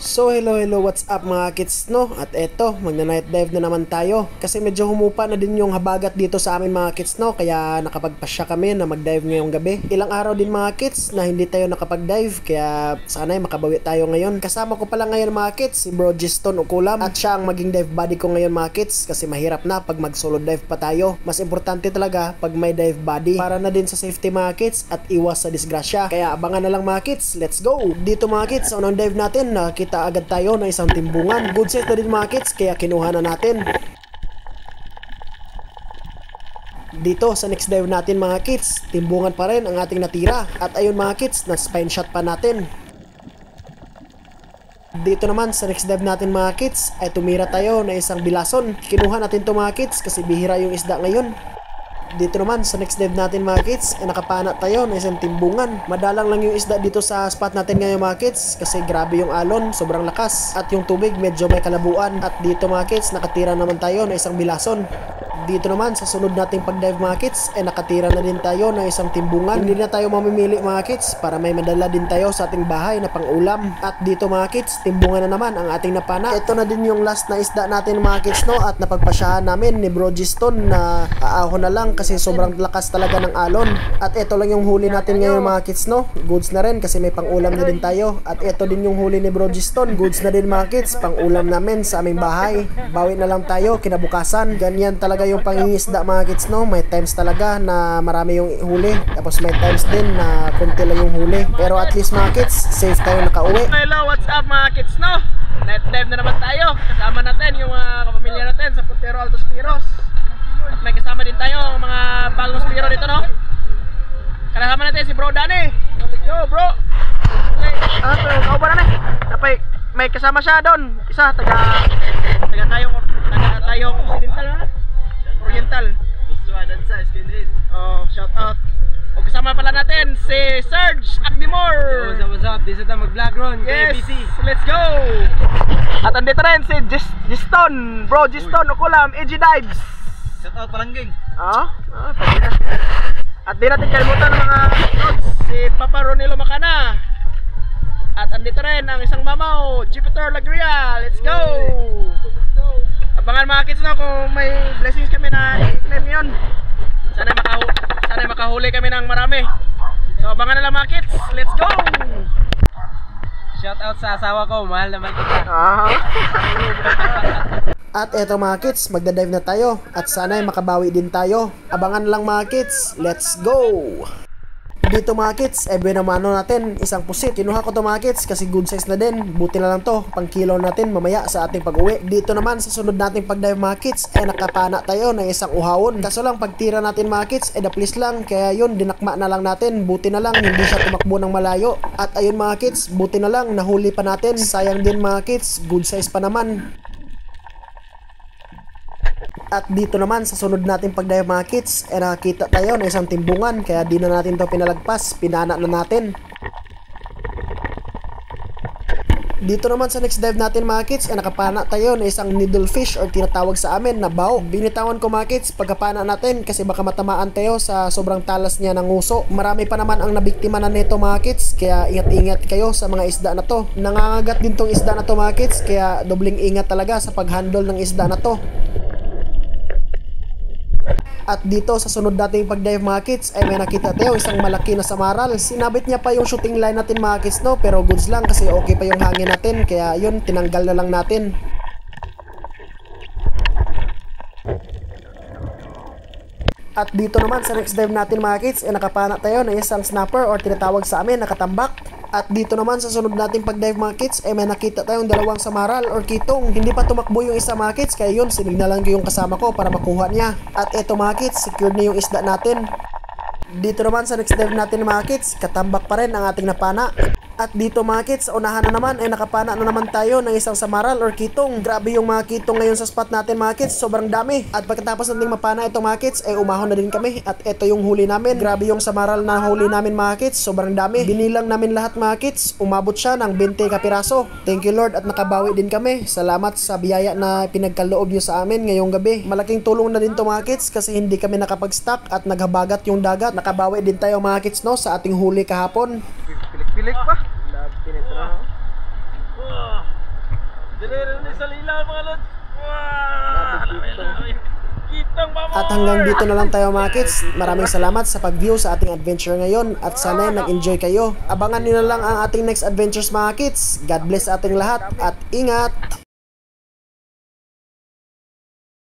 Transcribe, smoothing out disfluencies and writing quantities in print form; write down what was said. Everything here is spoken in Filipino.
So hello, what's up mga kids no? At eto, magna-night dive na naman tayo. Kasi medyo humupa na din yung habagat dito sa amin mga kids no? Kaya nakapagpasya kami na mag-dive ngayong gabi. Ilang araw din mga kids na hindi tayo nakapag-dive. Kaya sana ay makabawi tayo ngayon. Kasama ko pala ngayon mga kids, si Bro Giston Ukulam. At siya ang maging dive buddy ko ngayon mga kids. Kasi mahirap na pag mag-solo dive pa tayo. Mas importante talaga pag may dive buddy. Para na din sa safety mga kids at iwas sa disgrasya. Kaya abangan na lang mga kids, let's go! Dito mga kids, sa unang dive natin, nakita agad tayo ng isang timbungan. Good size na din mga kids, kaya kinuha na natin. Dito sa next dive natin mga kids, timbungan pa rin ang ating natira. At ayun mga kids, na spine shot pa natin. Dito naman sa next dive natin mga kids, ay tumira tayo na isang bilason. Kinuha natin to mga kids kasi bihira yung isda ngayon. Dito naman sa next dive natin mga kids ay nakapana tayo na isang timbungan. Madalang lang yung isda dito sa spot natin ngayon mga kids kasi grabe yung alon, sobrang lakas at yung tubig medyo may kalabuan. At dito mga kids nakatira naman tayo na isang bilason. Dito naman sa sunod nating pag-dive mga kids ay nakatira na din tayo ng isang timbungan. Hindi na tayo mamimili mga kids para may madala din tayo sa ating bahay na pang-ulam. At dito mga kids, timbungan na naman ang ating napana. Ito na din yung last na isda natin mga kids no, at napagpasyahan namin ni Bro Giston na aahon na lang kasi sobrang lakas talaga ng alon. At ito lang yung huli natin ngayon mga kids no. Goods na rin kasi may pang-ulam na din tayo. At ito din yung huli ni Bro Giston. Goods na din mga kids, pang-ulam namin sa aming bahay. Bawi na lang tayo kinabukasan. Ganyan talaga yung pangingisda mga kids no. May times talaga na marami yung huli, tapos may times din na konti lang yung huli, pero at least mga kids safe tayo nakauwi. Hello, what's up mga kids no? Night dive na naman tayo. Kasama natin yung mga kapamilya natin sa Puntero Altos Piros. At may kasama din tayo mga bagong spiro dito no. Kasama natin si Bro Danny. Let's go bro. Okay. Ikaw ba na may kasama siya doon. Isa taga tayong occidental na Oriental. Oh, shout out. O kasama pala natin si Serge Akdimor. What's up? This is the mag-vlog ron. Yes, ABC. let's go. At andito rin si Giston, Bro Giston Ukulam, EG Dives. Shout out Palangging. Pwede na. At di natin kalimutan ng mga notes, si Papa Ronilo Macana. At andito rin ang isang mamaw, Jupiter Lagria. Let's go. Abangan mga kids na kung may blessings kami na i-claim yun. Sana makahuli kami ng marami. So abangan na lang mga kids. Let's go! Shout out sa asawa ko, mahal naman kita. At eto mga kids, magda-dive na tayo at sana ay makabawi din tayo. Abangan lang mga kids, let's go! Dito mga kids, binamano natin isang pusit. Kinuha ko to mga kids kasi good size na din. Buti na lang to, pang kilo natin mamaya sa ating pag-uwi. Dito naman sa sunod nating pag-dive mga kids ay nakapana tayo ng isang uhawon. Kaso lang pagtira natin mga kids ay daplis lang. Kaya yun, dinakma na lang natin. Buti na lang hindi siya tumakbo ng malayo. At ayun mga kids, buti na lang nahuli pa natin. Sayang din mga kids, good size pa naman. At dito naman sa sunod natin pag-dive mga kids ay nakakita tayo ng isang timbungan. Kaya di na natin to pinalagpas, pinana na natin. Dito naman sa next dive natin mga kids ay nakapana tayo ng isang needlefish or tinatawag sa amin na bao. Binitawan ko mga kids pagkapana natin kasi baka matamaan tayo sa sobrang talas niya ng nguso. Marami pa naman ang nabiktima na nito mga kids, kaya ingat-ingat kayo sa mga isda na to. Nangangagat din tong isda na to mga kids, kaya dobling ingat talaga sa pag-handle ng isda na to. At dito sa sunod nating pag-dive mga kids ay may nakita tayo isang malaki na samaral. Sinabit niya pa yung shooting line natin mga kids no, pero goods lang kasi okay pa yung hangin natin, kaya yun tinanggal na lang natin. At dito naman sa next dive natin mga kids ay nakapana tayo ng isang snapper or tinatawag sa amin na katambak. At dito naman sa sunod nating pag-dive mga kids ay may nakita tayong dalawang samaral or kitong. Hindi pa tumakbo yung isa mga kids, kaya yun sinignalan ko yung kasama ko para makuha niya. At eto mga kids, secured na yung isda natin. Dito naman sa next dive natin mga kids, katambak pa rin ang ating napana. At dito mga kids, unahan na naman ay nakapana na naman tayo ng isang samaral or kitong. Grabe yung mga kitong ngayon sa spot natin mga kids, sobrang dami. At pagkatapos nating mapana ito mga kids, ay umahon na din kami. At ito yung huli namin. Grabe yung samaral na huli namin mga kids, sobrang dami. Binilang namin lahat mga kids, umabot siya ng 20 kapiraso. Thank you Lord at nakabawi din kami. Salamat sa biyaya na pinagkaloob nyo sa amin ngayong gabi. Malaking tulong na din to mga kids kasi hindi kami nakapag-stock at naghabagat yung dagat. Nakabawi din tayo mga kids no sa ating huli kahapon. Pilik-pilik pa. Love, Dali sa lila mga lods. Kitang mama. At hanggang dito na lang tayo mga kids. Maraming salamat sa pag-view sa ating adventure ngayon at sana nag-enjoy kayo. Abangan nyo na lang ang ating next adventures mga kids. God bless ating lahat at ingat!